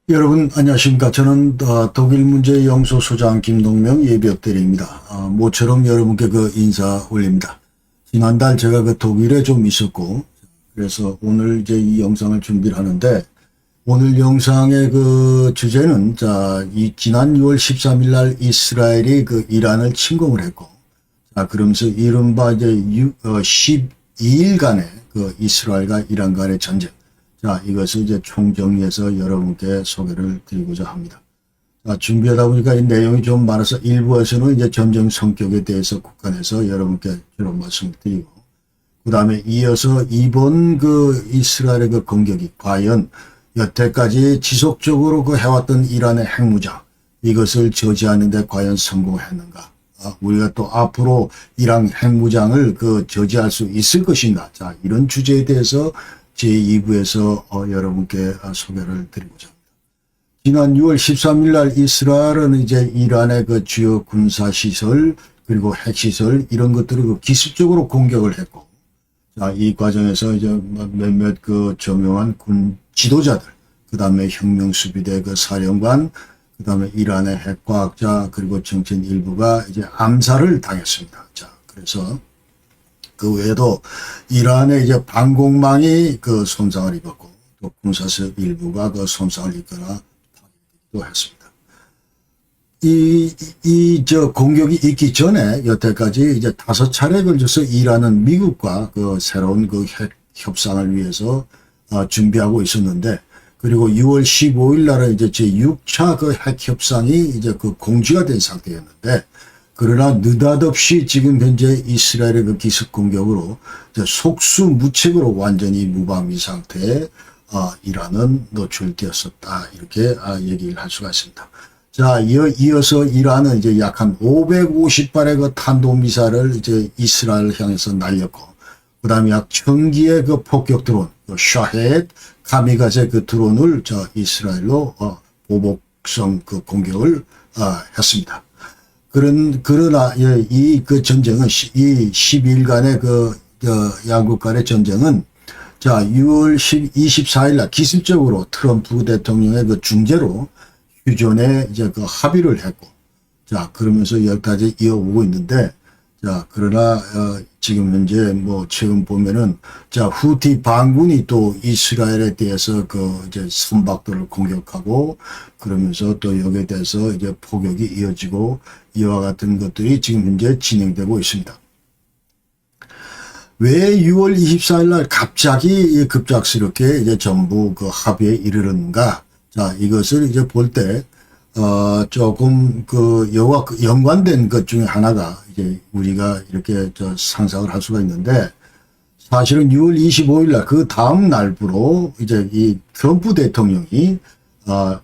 여러분 안녕하십니까. 저는 독일 문제 영소소장 김동명 예비역대리입니다. 모처럼 여러분께 인사 올립니다. 지난달 제가 독일에 좀 있었고, 그래서 오늘 이제 이 영상을 준비를 하는데, 오늘 영상의 주제는 지난 6월 13일 날 이스라엘이 이란을 침공을 했고, 그러면서 이른바 이제 12일간의 이스라엘과 이란 간의 전쟁. 이것을 이제 총정리해서 여러분께 소개를 드리고자 합니다. 준비하다 보니까 이 내용이 좀 많아서 일부에서는 이제 전쟁 성격에 대해서 국한해서 여러분께 주로 말씀드리고, 그 다음에 이어서 이번 이스라엘의 공격이 과연 여태까지 지속적으로 해왔던 이란의 핵무장, 이것을 저지하는 데 과연 성공했는가? 우리가 또 앞으로 이란 핵무장을 저지할 수 있을 것인가? 이런 주제에 대해서 제2부에서 여러분께 소개를 드리고자 합니다. 지난 6월 13일 날 이스라엘은 이제 이란의 주요 군사시설 그리고 핵시설 이런 것들을 기습적으로 공격을 했고, 이 과정에서 이제 몇몇 저명한 군 지도자들, 그 다음에 혁명수비대 사령관, 그 다음에 이란의 핵과학자 그리고 정치인 일부가 이제 암살을 당했습니다. 그래서 그 외에도 이란의 이제 방공망이 손상을 입었고, 또 군사시설 일부가 손상을 입거나 파괴되기도 했습니다. 공격이 있기 전에 여태까지 이제 5차례에 걸쳐서 이란은 미국과 새로운 핵 협상을 위해서 준비하고 있었는데, 그리고 6월 15일 날에 이제 제6차 핵 협상이 이제 공지가 된 상태였는데, 그러나 느닷없이 지금 현재 이스라엘의 기습 공격으로 속수무책으로 완전히 무방비 상태에 이란은 노출되었었다. 이렇게 얘기를 할 수가 있습니다. 이어서 이란은 이제 약 한 550발의 탄도미사일을 이제 이스라엘을 향해서 날렸고, 그 다음에 약 1000기의 폭격 드론, 샤헤드, 카미가제 드론을 이스라엘로 보복성 공격을 했습니다. 그러나 이 전쟁은 이 12일간의 양국 간의 전쟁은 6월 24일 날 기습적으로 트럼프 대통령의 중재로 휴전에 이제 합의를 했고, 그러면서 여기까지 이어오고 있는데, 그러나 지금 현재 최근 보면은 후티 반군이 또 이스라엘에 대해서 이제 선박들을 공격하고, 그러면서 또 여기에 대해서 이제 포격이 이어지고, 이와 같은 것들이 지금 현재 진행되고 있습니다. 왜 6월 24일 날 갑자기 급작스럽게 이제 전부 합의에 이르는가? 이것을 이제 볼 때 조금 여와 연관된 것 중에 하나가 이제 우리가 이렇게 상상을 할 수가 있는데, 사실은 6월 25일 날 다음 날부로 이제 이 트럼프 대통령이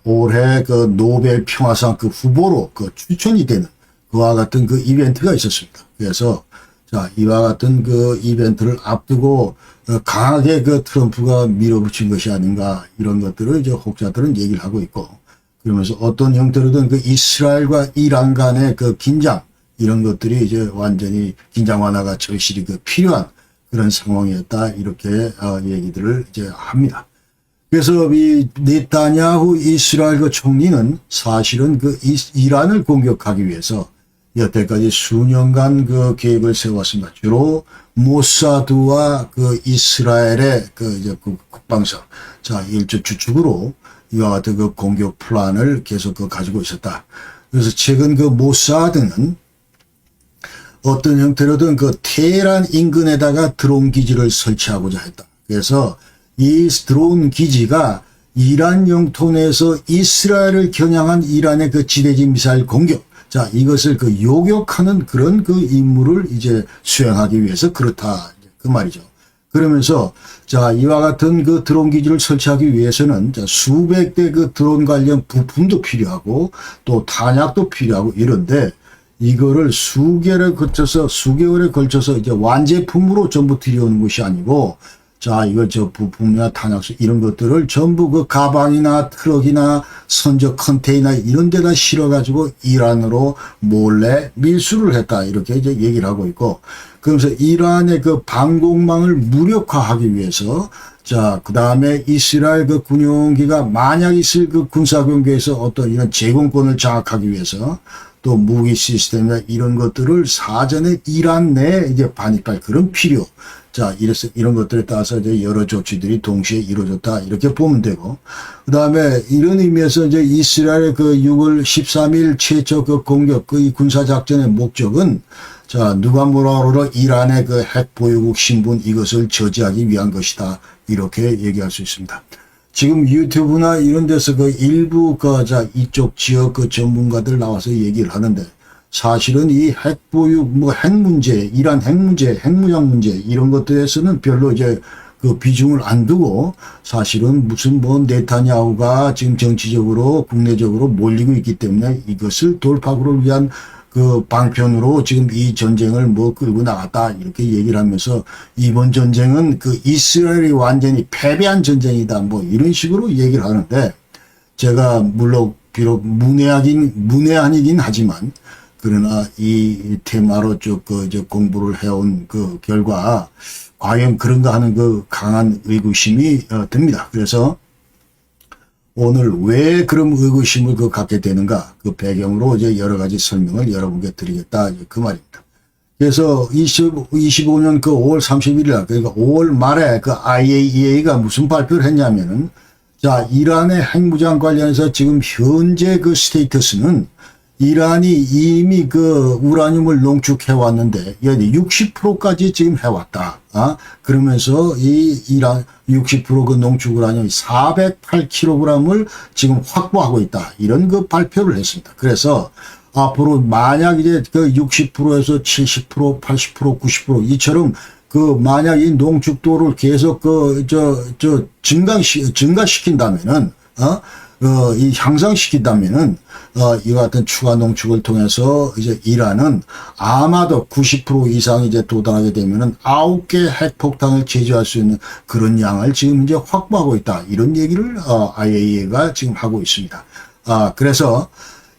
올해 노벨 평화상 후보로 추천이 되는 그와 같은 이벤트가 있었습니다. 그래서 이와 같은 이벤트를 앞두고 강하게 트럼프가 밀어붙인 것이 아닌가, 이런 것들을 이제 혹자들은 얘기를 하고 있고, 그러면서 어떤 형태로든 이스라엘과 이란 간의 긴장, 이런 것들이 이제 완전히 긴장 완화가 절실히 필요한 그런 상황이었다, 이렇게 얘기들을 이제 합니다. 그래서 이 네타냐후 이스라엘 총리는 사실은 이란을 공격하기 위해서 여태까지 수년간 계획을 세웠습니다. 주로 모사드와 이스라엘의 이제 국방성, 일조 주축으로 이와 같은 공격 플랜을 계속 가지고 있었다. 그래서 최근 모사드는 어떤 형태로든 테헤란 인근에다가 드론 기지를 설치하고자 했다. 그래서 이 드론 기지가 이란 영토 내에서 이스라엘을 겨냥한 이란의 지대지 미사일 공격, 이것을 요격하는 그런 임무를 이제 수행하기 위해서 그렇다, 말이죠. 그러면서 이와 같은 드론 기지를 설치하기 위해서는 수백 대 드론 관련 부품도 필요하고 또 탄약도 필요하고 이런데, 이거를 수개월에 걸쳐서 이제 완제품으로 전부 들여오는 것이 아니고, 이거 부품이나 탄약수 이런 것들을 전부 가방이나 트럭이나 선적 컨테이너 이런 데다 실어가지고 이란으로 몰래 밀수를 했다, 이렇게 이제 얘기를 하고 있고, 그러면서 이란의 방공망을 무력화하기 위해서 자, 그 다음에 이스라엘 그 군용기가 만약 있을 그 군사경계에서 어떤 이런 제공권을 장악하기 위해서 또 무기 시스템이나 이런 것들을 사전에 이란 내에 이제 반입할 그런 필요. 자, 이런 것들에 따라서 이제 여러 조치들이 동시에 이루어졌다. 이렇게 보면 되고. 그 다음에 이런 의미에서 이제 이스라엘의 그 6월 13일 최초 그 공격, 그 이 군사작전의 목적은 자, 누가 뭐라 그러러 이란의 그 핵 보유국 신분 이것을 저지하기 위한 것이다. 이렇게 얘기할 수 있습니다. 지금 유튜브나 이런 데서 그 일부 이쪽 지역 그 전문가들 나와서 얘기를 하는데 사실은 이 핵 보유 뭐 핵 문제, 이란 핵 문제, 핵 무장 문제 이런 것들에서는 별로 이제 그 비중을 안 두고 사실은 무슨 뭐 네타냐후가 지금 정치적으로 국내적으로 몰리고 있기 때문에 이것을 돌파구를 위한 그 방편으로 지금 이 전쟁을 뭐 끌고 나갔다 이렇게 얘기를 하면서 이번 전쟁은 그 이스라엘이 완전히 패배한 전쟁이다 뭐 이런 식으로 얘기를 하는데 제가 물론 비록 문외한이긴 하지만 그러나 이 테마로 쭉 그 이제 공부를 해온 그 결과 과연 그런가 하는 그 강한 의구심이 듭니다. 그래서 오늘 왜 그런 의구심을 갖게 되는가 그 배경으로 이제 여러 가지 설명을 여러분께 드리겠다 그 말입니다. 그래서 25년 그 5월 31일 날 그러니까 5월 말에 그 IAEA가 무슨 발표를 했냐면은 자 이란의 핵무장 관련해서 지금 현재 그 스테이터스는 이란이 이미 그 우라늄을 농축해 왔는데 60%까지 지금 해왔다. 그러면서 이 이란 60%그 농축 우라늄 408kg을 지금 확보하고 있다. 이런 그 발표를 했습니다. 그래서 앞으로 만약 이제 그 60%에서 70%, 80%, 90% 이처럼 그 만약 이 농축도를 계속 증가시킨다면은 이 향상시킨다면은 이와 같은 추가 농축을 통해서 이제 이란은 아마도 90% 이상 이제 도달하게 되면은 9개 핵폭탄을 제조할 수 있는 그런 양을 지금 이제 확보하고 있다. 이런 얘기를 IAEA가 지금 하고 있습니다. 그래서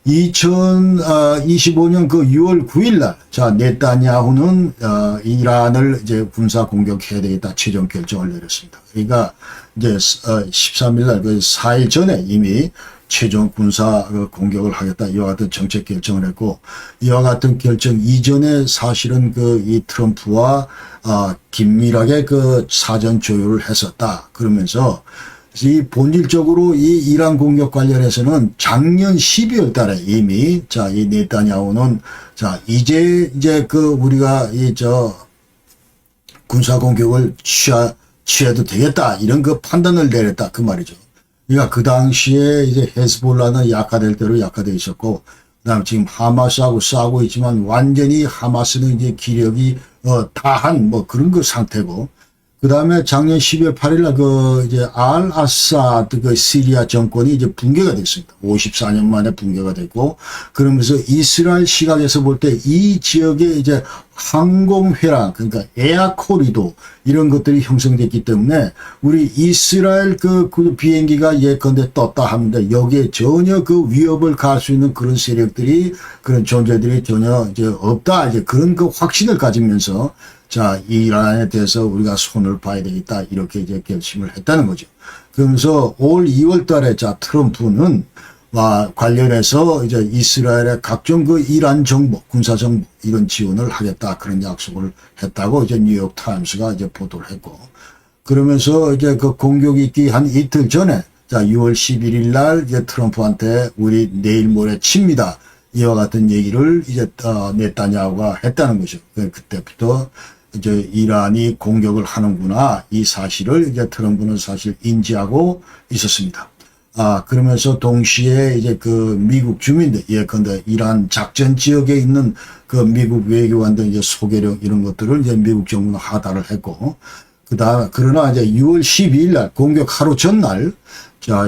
2025년 그 6월 9일 날, 자, 네타냐후는, 이란을 이제 군사 공격해야 되겠다 최종 결정을 내렸습니다. 그러니까 이제, 13일 날, 그 4일 전에 이미 최종 군사 공격을 하겠다. 이와 같은 정책 결정을 했고, 이와 같은 결정 이전에 사실은 이 트럼프와, 긴밀하게 사전 조율을 했었다. 그러면서, 이 본질적으로 이 이란 공격 관련해서는 작년 12월 달에 이미 이 네타냐후는 이제 우리가 군사 공격을 취해도 되겠다 이런 판단을 내렸다 그 말이죠. 그러니까 그 당시에 이제 헤즈볼라는 약화될 대로 약화되어 있었고 그다음 지금 하마스하고 싸우고 있지만 완전히 하마스는 이제 기력이 다한 뭐 그런 상태고 그 다음에 작년 12월 8일 날 이제 알-아사드 시리아 정권이 이제 붕괴가 됐습니다. 54년 만에 붕괴가 됐고, 그러면서 이스라엘 시각에서 볼 때 이 지역에 이제 항공회랑, 그러니까 에어 코리도 이런 것들이 형성됐기 때문에 우리 이스라엘 그 비행기가 예컨대 떴다 하는데 여기에 전혀 그 위협을 가할 수 있는 그런 세력들이, 그런 존재들이 전혀 이제 없다. 이제 그런 확신을 가지면서 자, 이란에 대해서 우리가 손을 봐야 되겠다. 이렇게 이제 결심을 했다는 거죠. 그러면서 올 2월 달에 트럼프는 관련해서 이제 이스라엘의 각종 이란 정보, 군사 정보 이런 지원을 하겠다. 그런 약속을 했다고 이제 뉴욕 타임스가 이제 보도를 했고. 그러면서 이제 공격이 있기 한 이틀 전에 6월 11일 날 이제 트럼프한테 우리 내일 모레 칩니다. 이와 같은 얘기를 이제 네타냐후가 했다는 거죠. 그때부터 이제 이란이 공격을 하는구나 이 사실을 이제 트럼프는 사실 인지하고 있었습니다. 그러면서 동시에 이제 미국 주민들 예컨대 이란 작전 지역에 있는 미국 외교관들 이제 소개력 이런 것들을 이제 미국 정부는 하달을 했고 그러나 이제 6월 12일 날 공격 하루 전날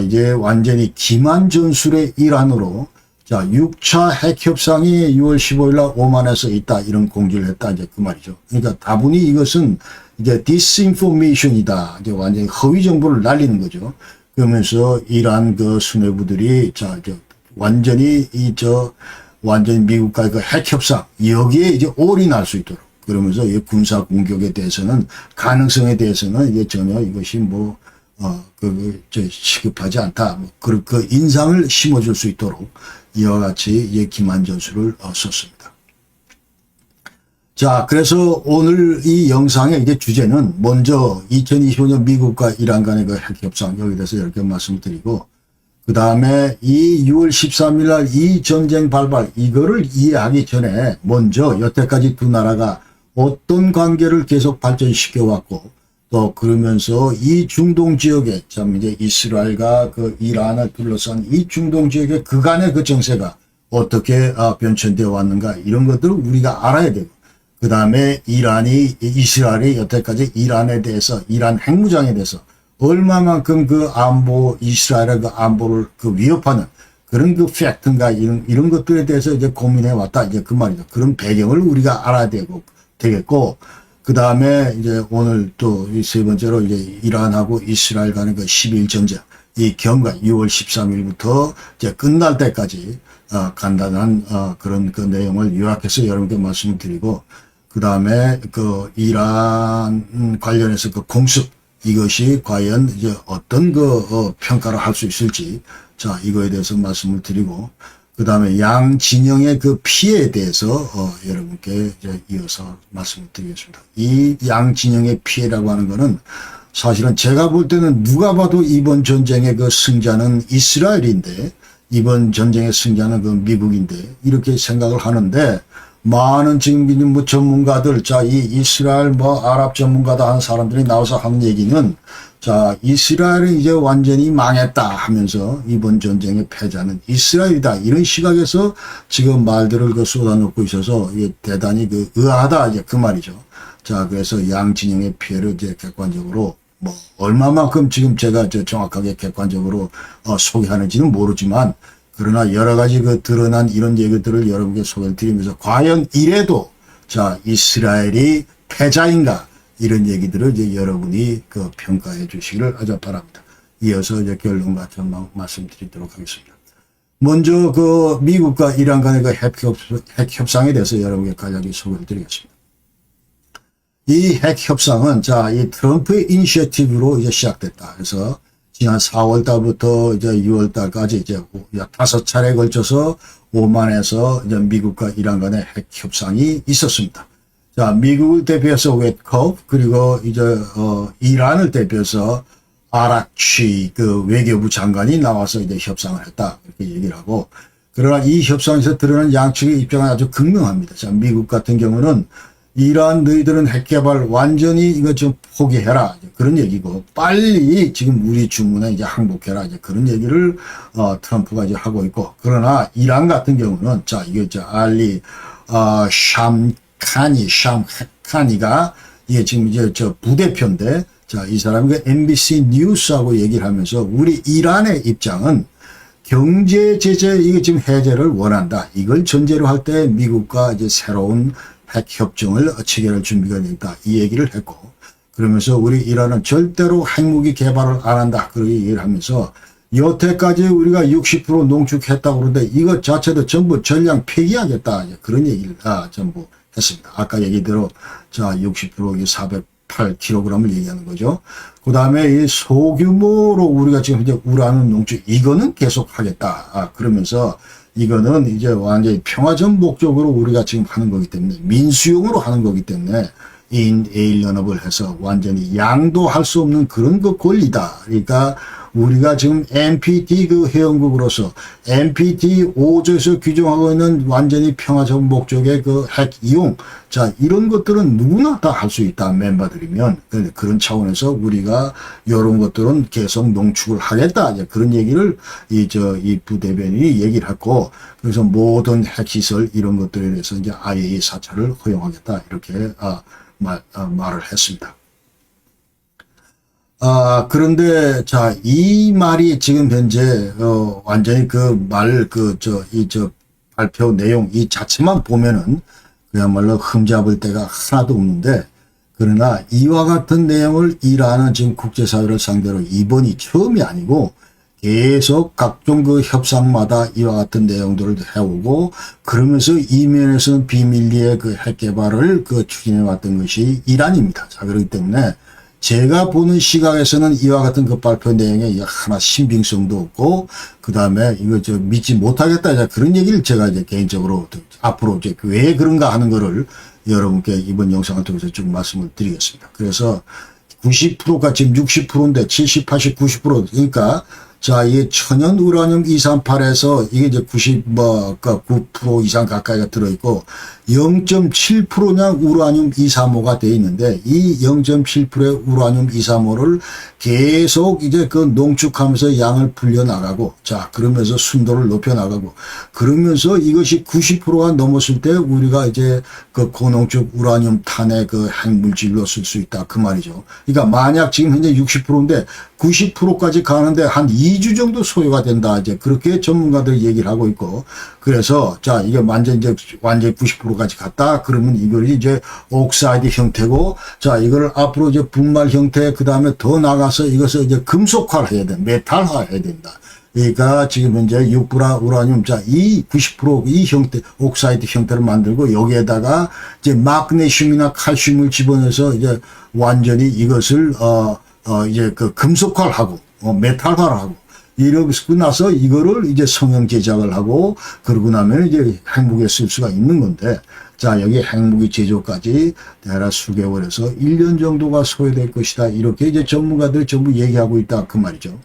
이제 완전히 기만 전술의 일환으로 6차 핵협상이 6월 15일 날 오만에서 있다. 이런 공지를 했다. 이제 그 말이죠. 그러니까 다분히 이것은 이제 디스인포메이션이다. 이제 완전히 허위 정보를 날리는 거죠. 그러면서 이란 수뇌부들이 완전히 완전히 미국과의 핵협상 여기에 이제 올인할 수 있도록 그러면서 이 군사 공격에 대해서는 가능성에 대해서는 이게 전혀 이것이 시급하지 않다. 그 인상을 심어줄 수 있도록 이와 같이 기만 전술을 썼습니다. 자, 그래서 오늘 이 영상의 이제 주제는 먼저 2025년 미국과 이란 간의 그 핵협상 여기 대해서 이렇게 말씀드리고, 그 다음에 이 6월 13일 날 이 전쟁 발발 이거를 이해하기 전에 먼저 여태까지 두 나라가 어떤 관계를 계속 발전시켜 왔고, 또 그러면서 이 중동 지역에 참 이제 이스라엘과 그 이란을 둘러싼 이 중동 지역의 그간의 그 정세가 어떻게 변천되어 왔는가 이런 것들을 우리가 알아야 되고, 그 다음에 이스라엘이 여태까지 이란에 대해서, 이란 핵무장에 대해서 얼마만큼 그 안보, 이스라엘의 그 안보를 그 위협하는 그런 그 팩트인가 이런 것들에 대해서 이제 고민해 왔다. 이제 그 말이죠. 그런 배경을 우리가 알아야 되겠고, 그 다음에 이제 오늘 또 세 번째로 이제 이란하고 이스라엘 간의 그 10일 전쟁, 이 경과 6월 13일부터 이제 끝날 때까지 간단한 그런 그 내용을 요약해서 여러분께 말씀을 드리고, 그 다음에 그 이란 관련해서 그 공습 이것이 과연 이제 어떤 그 평가를 할 수 있을지, 자 이거에 대해서 말씀을 드리고, 그 다음에 양 진영의 그 피해에 대해서 여러분께 이제 이어서 말씀을 드리겠습니다. 이 양 진영의 피해라고 하는 거는 사실은 제가 볼 때는 누가 봐도 이번 전쟁의 그 승자는 이스라엘인데, 이번 전쟁의 승자는 그 미국인데 이렇게 생각을 하는데, 많은 지금 전문가들, 자, 이 이스라엘 아랍 전문가다 한 사람들이 나와서 하는 얘기는, 자, 이스라엘은 이제 완전히 망했다 하면서 이번 전쟁의 패자는 이스라엘이다. 이런 시각에서 지금 말들을 그 쏟아놓고 있어서 이게 대단히 그 의아하다. 이제 그 말이죠. 자, 그래서 양 진영의 피해를 이제 객관적으로 얼마만큼 지금 제가 정확하게 객관적으로 소개하는지는 모르지만, 그러나 여러 가지 그 드러난 이런 얘기들을 여러분께 소개를 드리면서 과연 이래도 자 이스라엘이 패자인가 이런 얘기들을 이제 여러분이 그 평가해 주시기를 아주 바랍니다. 이어서 이제 결론과 전망 말씀드리도록 하겠습니다. 먼저 그 미국과 이란 간의 그 핵협상에 대해서 여러분께 간략히 소개를 드리겠습니다. 이 핵협상은 자 이 트럼프의 이니셔티브로 이제 시작됐다. 그래서 지난 4월 달부터 이제 6월 달까지 이제 5차례에 걸쳐서 오만에서 이제 미국과 이란 간의 핵 협상이 있었습니다. 자, 미국을 대표해서 웨트컵, 그리고 이제 이란을 대표해서 아락치 그 외교부 장관이 나와서 이제 협상을 했다. 이렇게 얘기를 하고, 그러나 이 협상에서 드러난 양측의 입장은 아주 극명합니다. 자, 미국 같은 경우는 이란 너희들은 핵개발 완전히 이거 좀 포기해라. 그런 얘기고, 빨리 지금 우리 주문에 이제 항복해라. 이제 그런 얘기를, 트럼프가 이제 하고 있고, 그러나 이란 같은 경우는, 자, 이게 샴카니가, 이게 지금 이제 부대표인데, 자, 이 사람이 그 MBC 뉴스하고 얘기를 하면서 우리 이란의 입장은 경제 제재, 이게 지금 해제를 원한다. 이걸 전제로 할 때 미국과 이제 새로운 핵협정을 체결할 준비가 되었다. 이 얘기를 했고, 그러면서 우리 이란은 절대로 핵무기 개발을 안 한다. 그렇게 얘기를 하면서 여태까지 우리가 60% 농축했다고 그러는데 이것 자체도 전부 전량 폐기하겠다. 그런 얘기를 전부 했습니다. 아까 얘기대로 자 60% 408kg을 얘기하는 거죠. 그 다음에 이 소규모로 우리가 지금 이제 우라늄 농축 이거는 계속 하겠다. 그러면서 이거는 이제 완전히 평화적 목적으로 우리가 지금 하는 거기 때문에, 민수용으로 하는 거기 때문에 인alienable 해서 완전히 양도할 수 없는 그런 그 권리다. 그러니까 우리가 지금 NPT 그 회원국으로서 NPT 5조에서 규정하고 있는 완전히 평화적 목적의 그 핵 이용, 자 이런 것들은 누구나 다 할 수 있다. 멤버들이면. 그런 차원에서 우리가 이런 것들은 계속 농축을 하겠다. 이제 그런 얘기를 이 부대변인이 얘기를 했고, 그래서 모든 핵시설 이런 것들에 대해서 이제 IAEA 사찰을 허용하겠다. 이렇게 말을 했습니다. 그런데, 자, 이 말이 지금 현재, 완전히 발표 내용, 이 자체만 보면은, 그야말로 흠잡을 데가 하나도 없는데, 그러나 이와 같은 내용을 이란은 지금 국제사회를 상대로 이번이 처음이 아니고, 계속 각종 그 협상마다 이와 같은 내용들을 해오고, 그러면서 이면에서는 비밀리에 그 핵 개발을 그 추진해 왔던 것이 이란입니다. 자, 그렇기 때문에 제가 보는 시각에서는 이와 같은 그 발표 내용에 하나 신빙성도 없고, 그 다음에 이거 믿지 못하겠다. 자, 그런 얘기를 제가 이제 개인적으로 앞으로 이제 왜 그런가 하는 거를 여러분께 이번 영상을 통해서 쭉 말씀을 드리겠습니다. 그래서 90%가 지금 60%인데 70, 80, 90% 그러니까 자, 이게 천연 우라늄 238에서 이게 이제 9% 이상 가까이가 들어있고 0.7%냥 우라늄 235가 되어 있는데 이 0.7%의 우라늄 235를 계속 이제 그 농축하면서 양을 불려나가고 자, 그러면서 순도를 높여나가고 그러면서 이것이 90%가 넘었을 때 우리가 이제 그 고농축 우라늄 탄의 그 핵물질로 쓸 수 있다. 그 말이죠. 그러니까 만약 지금 현재 60%인데 90%까지 가는데 한 2주 정도 소요가 된다. 이제 그렇게 전문가들이 얘기를 하고 있고 그래서 자, 이게 완전히 90%까지 갔다. 그러면 이걸 이제 옥사이드 형태고 자, 이거를 앞으로 이제 분말 형태 그다음에 더 나가서 이것을 이제 금속화를 해야 된다. 메탈화 해야 된다. 그러니까 지금 현재 6브라 우라늄 자, 이 90% 형태 옥사이드 형태를 만들고 여기에다가 이제 마그네슘이나 칼슘을 집어넣어서 이제 완전히 이것을 이제 그 금속화를 하고 메탈화를 하고 이렇게 끝나서 이거를 이제 성형 제작을 하고 그러고 나면 이제 핵무기에 쓸 수가 있는 건데 자, 여기 핵무기 제조까지 대략 수개월에서 1년 정도가 소요될 것이다. 이렇게 이제 전문가들이 전부 얘기하고 있다. 그 말이죠.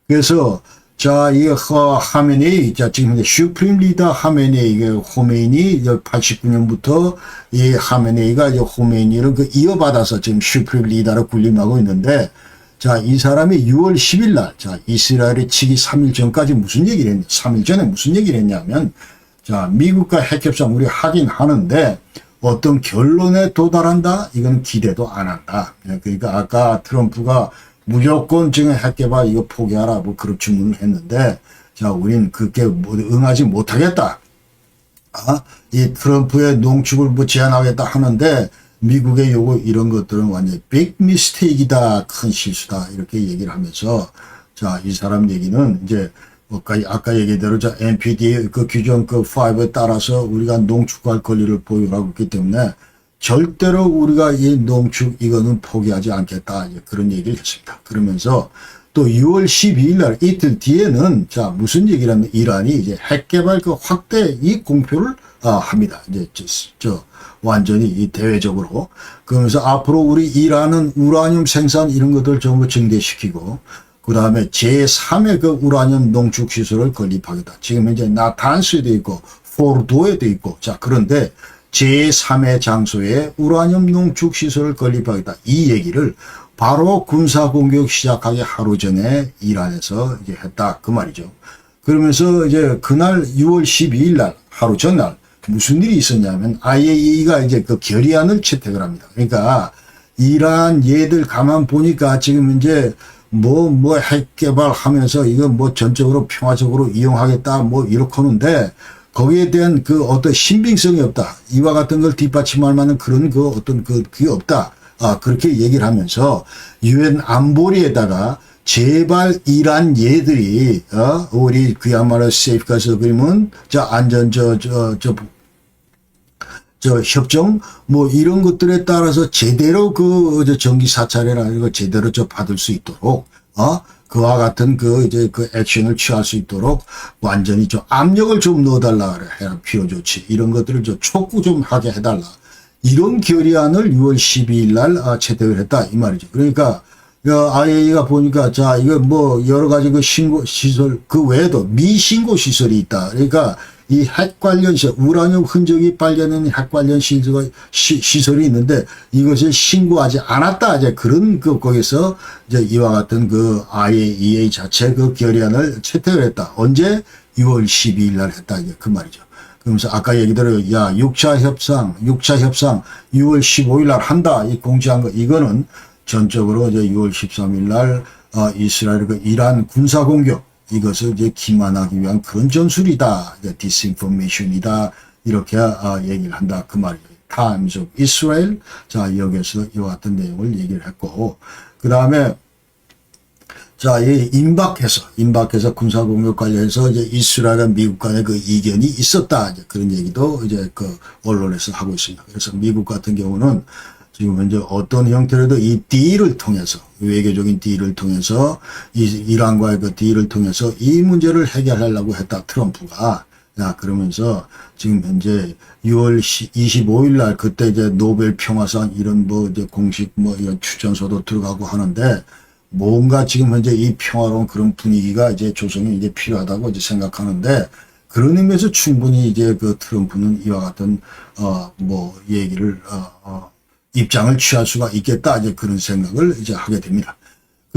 그래서 자, 이 하메네이, 자, 지금 이제 슈프림 리더 하메네이, 이게 호메인이 89년부터 이 하메네이가 이제 호메인이를 그 이어받아서 지금 슈프림 리더로 군림하고 있는데, 자, 이 사람이 6월 10일 날, 자, 이스라엘이 치기 3일 전까지 무슨 얘기를 했냐, 3일 전에 무슨 얘기를 했냐면, 자, 미국과 핵협상 우리 하긴 하는데, 어떤 결론에 도달한다? 이건 기대도 안 한다. 그러니까 아까 트럼프가 무조건 지금 핵개발 이거 포기하라 뭐 그런 주문을 했는데 자, 우린 그렇게 응하지 못하겠다. 이 트럼프의 농축을 뭐 제한하겠다 하는데 미국의 요거 이런 것들은 완전히 빅 미스테이크이다. 큰 실수다. 이렇게 얘기를 하면서 자, 이 사람 얘기는 이제 아까 얘기대로 자, NPD 그 규정 그 5에 따라서 우리가 농축할 권리를 보유하고 있기 때문에 절대로 우리가 이 농축 이거는 포기하지 않겠다. 그런 얘기를 했습니다. 그러면서 또 6월 12일 날 이틀 뒤에는 자, 무슨 얘기를 하면 이란이 이제 핵 개발 그 확대 이 공표를 합니다. 이제 완전히 이 대외적으로. 그러면서 앞으로 우리 이란은 우라늄 생산 이런 것들 전부 증대시키고 그 다음에 제3의 그 우라늄 농축 시설을 건립하겠다. 지금 현재 나탄스에도 있고 포르도에도 있고 자, 그런데 제3의 장소에 우라늄 농축 시설을 건립하겠다. 이 얘기를 바로 군사 공격 시작하기 하루 전에 이란에서 이제 했다. 그 말이죠. 그러면서 이제 그날 6월 12일 날 하루 전날 무슨 일이 있었냐면 IAEA가 이제 그 결의안을 채택을 합니다. 그러니까 이란 얘들 가만 보니까 지금 이제 핵 개발하면서 이거 뭐 전적으로 평화적으로 이용하겠다 뭐 이렇게 하는데 거기에 대한 그 어떤 신빙성이 없다. 이와 같은 걸 뒷받침할 만한 그런 그 어떤 그게 없다. 그렇게 얘기를 하면서 유엔 안보리에다가 제발 이란 얘들이 우리 그야말로 세이프가스 어그리먼트 안전 협정 뭐 이런 것들에 따라서 제대로 그 전기 사찰이나 이거 제대로 받을 수 있도록 그와 같은 그 액션을 취할 수 있도록 완전히 압력을 좀 넣어달라 그래. 해라 필요 좋지. 이런 것들을 촉구 좀 하게 해달라. 이런 결의안을 6월 12일 날 채택을 했다. 이 말이죠. 그러니까 IAEA가 보니까 자, 이거 뭐 여러 가지 그 신고 시설 그 외에도 미신고 시설이 있다. 그러니까 이 핵 관련 시설, 우라늄 흔적이 발견된 핵 관련 시설이 있는데 이것을 신고하지 않았다. 이제 그런 거기서 이제 이와 같은 그 IAEA 자체 그 결의안을 채택을 했다. 언제? 6월 12일 날 했다. 이제 그 말이죠. 그러면서 아까 얘기대로 6차 협상 6월 15일 날 한다. 이 공지한 거 이거는 전적으로 이제 6월 13일 날 이스라엘 그 이란 군사 공격 이것을 이제 기만하기 위한 그런 전술이다. 디스인포메이션이다. 이렇게 얘기를 한다. 그 말이에요. Times of Israel. 자, 여기에서 이와 같은 내용을 얘기를 했고, 그 다음에 자, 이 임박해서 군사공격 관련해서 이제 이스라엘과 미국 간의 그 이견이 있었다. 이제 그런 얘기도 이제 그 언론에서 하고 있습니다. 그래서 미국 같은 경우는 지금 현재 어떤 형태로도 이 딜을 통해서, 외교적인 딜을 통해서, 이란과의 그 딜을 통해서 이 문제를 해결하려고 했다. 트럼프가. 야, 그러면서 지금 현재 6월 25일 날 그때 이제 노벨 평화상 이런 뭐 이제 공식 뭐 이런 추천서도 들어가고 하는데 뭔가 지금 현재 이 평화로운 그런 분위기가 이제 조성이 이제 필요하다고 이제 생각하는데 그런 의미에서 충분히 이제 그 트럼프는 이와 같은 뭐 얘기를 입장을 취할 수가 있겠다 이제 그런 생각을 이제 하게 됩니다.